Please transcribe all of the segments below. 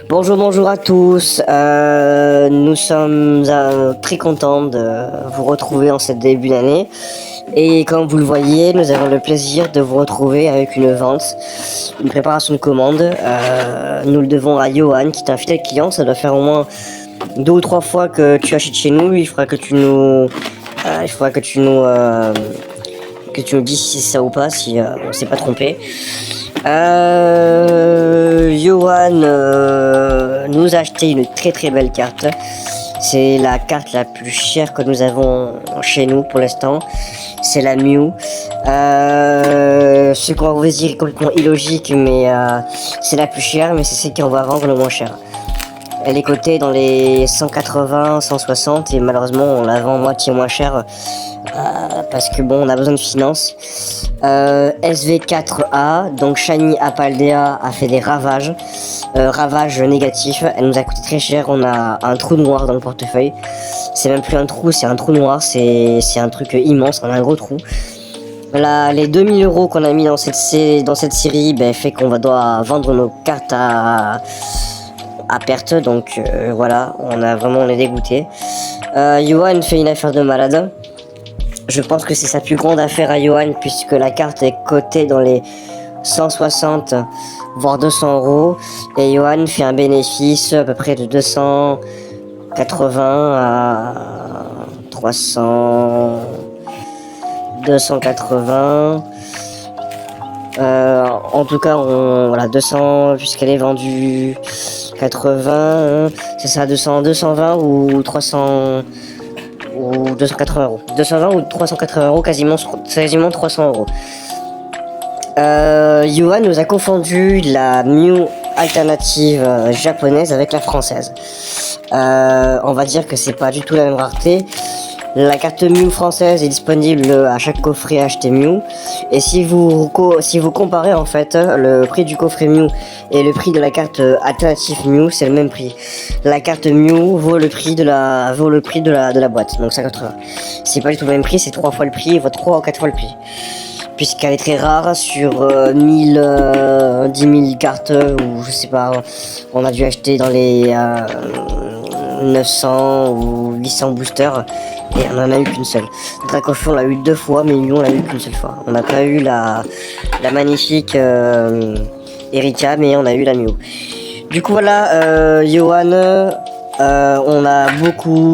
Bonjour à tous. Nous sommes très contents de vous retrouver en cette début d'année. Et comme vous le voyez, nous avons le plaisir de vous retrouver avec une vente, une préparation de commande. Nous le devons à Johan, qui est un fidèle client. Ça doit faire au moins 2 ou 3 fois que tu achètes chez nous. Il faudra que tu nous, que tu nous dises si c'est ça ou pas, si on s'est pas trompé. Johan nous a acheté une très belle carte. C'est la carte la plus chère que nous avons chez nous pour l'instant. C'est la Mew. Ce qu'on va vous dire est complètement illogique, mais c'est la plus chère, mais c'est celle qu'on va vendre le moins cher. Elle est cotée dans les 180, 160 et malheureusement on la vend moitié moins cher parce que bon, on a besoin de finances. SV4A, donc Shiny Apaldea a fait des ravages, ravages négatifs. Elle nous a coûté très cher. On a un trou noir dans le portefeuille. C'est même plus un trou, c'est un trou noir. C'est un truc immense, on a un gros trou. Là, les 2000 € qu'on a mis dans cette série, fait qu'on va devoir vendre nos cartes à perte, donc voilà, on est dégoûté. Johan fait une affaire de malade. Je pense que c'est sa plus grande affaire à Johan, puisque la carte est cotée dans les 160 voire 200 €, et Johan fait un bénéfice à peu près de 280 à 300, 280. En tout cas, voilà, 200 puisqu'elle est vendue 80, c'est ça, 220 ou 300 ou 280 €. 220 ou 380 €, quasiment 300 €. Johan nous a confondu la Mew alternative japonaise avec la française. On va dire que c'est pas du tout la même rareté. La carte Mew française est disponible à chaque coffret acheté Mew, et si vous comparez en fait le prix du coffret Mew et le prix de la carte alternative Mew, c'est le même prix. La carte Mew vaut le prix de la boîte, donc 180. C'est pas du tout le même prix, c'est 3 fois le prix, voire 3 ou 4 fois le prix, puisqu'elle est très rare sur 10 000 cartes, ou je sais pas, on a dû acheter dans les 900 ou 800 boosters, et on en a eu qu'une seule. Dracochon on l'a eu 2 fois, mais Mew on l'a eu qu'une seule fois. On n'a pas eu la magnifique Erika, mais on a eu la Mew. Du coup voilà, Johan, on a beaucoup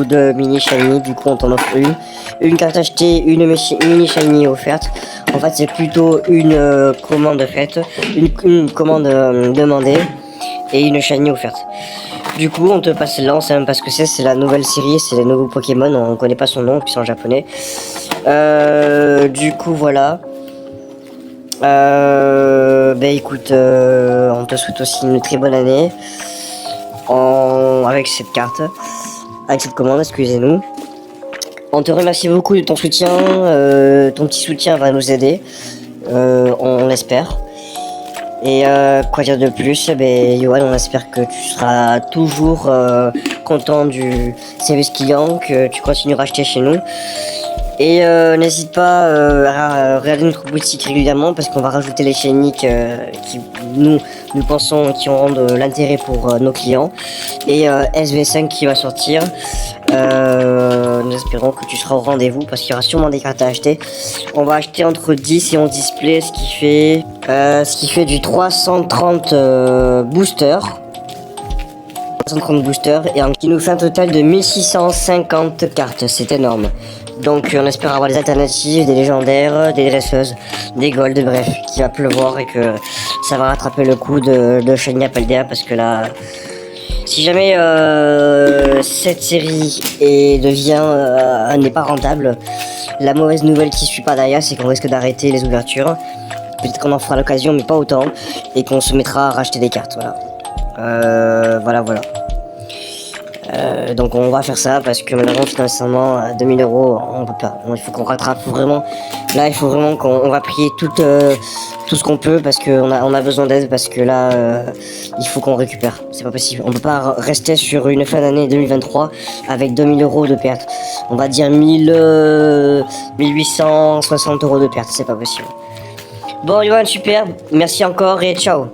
de mini shiny. Du coup on t'en offre une carte achetée, une mini shiny offerte. En fait c'est plutôt une commande faite, une commande demandée et une shiny offerte. Du coup on te passe là, on sait même pas ce que c'est la nouvelle série, c'est les nouveaux Pokémon, on connaît pas son nom, puis c'est en japonais. Du coup voilà. Écoute, on te souhaite aussi une très bonne année avec cette carte, avec cette commande, excusez-nous. On te remercie beaucoup de ton soutien, ton petit soutien va nous aider, on l'espère. Et quoi dire de plus, Johan, on espère que tu seras toujours content du service client, que tu continueras à acheter chez nous. Et n'hésite pas à regarder notre boutique régulièrement, parce qu'on va rajouter les shiny qui nous pensons qui auront de l'intérêt pour nos clients. Et SV5 qui va sortir. Nous espérons que tu seras au rendez-vous, parce qu'il y aura sûrement des cartes à acheter. On va acheter entre 10 et 11 displays, ce qui fait du 330 boosters. 330 boosters, et qui nous fait un total de 1650 cartes, c'est énorme. Donc on espère avoir des alternatives, des légendaires, des dresseuses, des golds, bref, qu'il va pleuvoir et que ça va rattraper le coup de Shiny Apaldea, parce que là, si jamais cette série n'est pas rentable, la mauvaise nouvelle qui suit pas derrière, c'est qu'on risque d'arrêter les ouvertures. Peut-être qu'on en fera l'occasion, mais pas autant, et qu'on se mettra à racheter des cartes, voilà. Voilà. Donc on va faire ça, parce que malheureusement financièrement à 2000 € on peut pas. Il faut qu'on rattrape vraiment. Là il faut vraiment qu'on va prier tout ce qu'on peut, parce qu'on a besoin d'aide, parce que là il faut qu'on récupère. C'est pas possible. On peut pas rester sur une fin d'année 2023 avec 2000 € de perte. On va dire 1860 € de perte. C'est pas possible. Bon Johan, super. Merci encore et ciao.